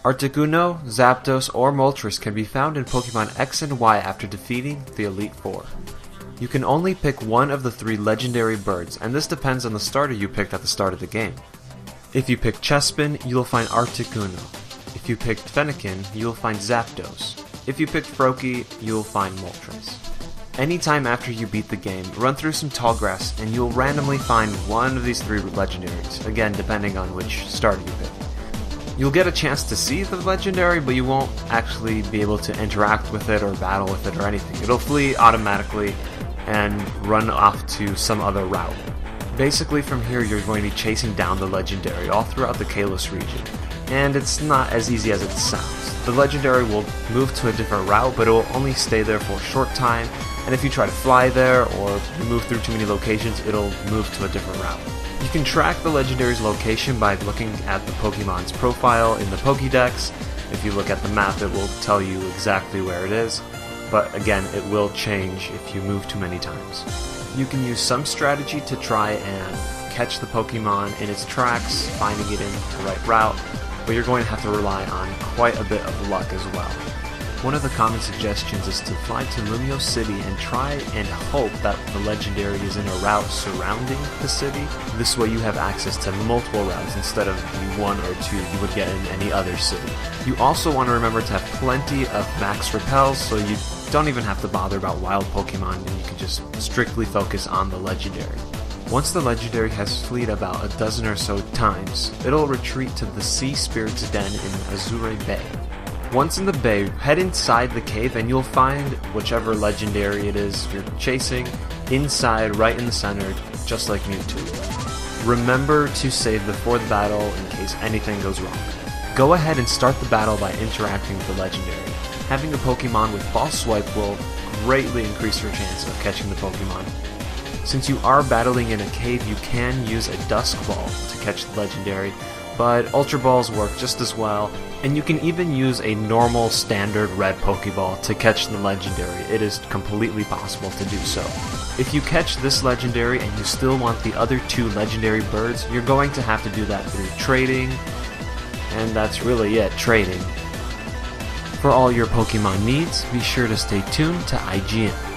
Articuno, Zapdos, or Moltres can be found in Pokémon X and Y after defeating the Elite Four. You can only pick one of the 3 legendary birds, and this depends on the starter you picked at the start of the game. If you picked Chespin, you'll find Articuno. If you picked Fennekin, you'll find Zapdos. If you picked Froakie, you'll find Moltres. Anytime after you beat the game, run through some tall grass and you'll randomly find one of these 3 legendaries, again depending on which starter you pick. You'll get a chance to see the legendary, but you won't actually be able to interact with it or battle with it or anything. It'll flee automatically and run off to some other route. Basically from here you're going to be chasing down the legendary all throughout the Kalos region, and it's not as easy as it sounds. The legendary will move to a different route, but it will only stay there for a short time, and if you try to fly there or you move through too many locations, it'll move to a different route. You can track the legendary's location by looking at the Pokemon's profile in the Pokédex. If you look at the map, it will tell you exactly where it is, but again, it will change if you move too many times. You can use some strategy to try and catch the Pokemon in its tracks, finding it in the right route, but you're going to have to rely on quite a bit of luck as well. One of the common suggestions is to fly to Lumio City and try and hope that the legendary is in a route surrounding the city. This way you have access to multiple routes instead of the 1 or 2 you would get in any other city. You also want to remember to have plenty of max repels, so you don't even have to bother about wild Pokemon and you can just strictly focus on the legendary. Once the legendary has fleed about a dozen or so times, it'll retreat to the Sea Spirit's Den in Azure Bay. Once in the bay, head inside the cave and you'll find whichever legendary it is you're chasing inside, right in the center, just like Mewtwo. Remember to save before the battle in case anything goes wrong. Go ahead and start the battle by interacting with the legendary. Having a Pokemon with False Swipe will greatly increase your chance of catching the Pokemon. Since you are battling in a cave, you can use a Dusk Ball to catch the legendary, but Ultra Balls work just as well, and you can even use a normal standard red Pokeball to catch the legendary. It is completely possible to do so. If you catch this legendary and you still want the other 2 legendary birds, you're going to have to do that through trading, and that's really it, trading. For all your Pokemon needs, be sure to stay tuned to IGN.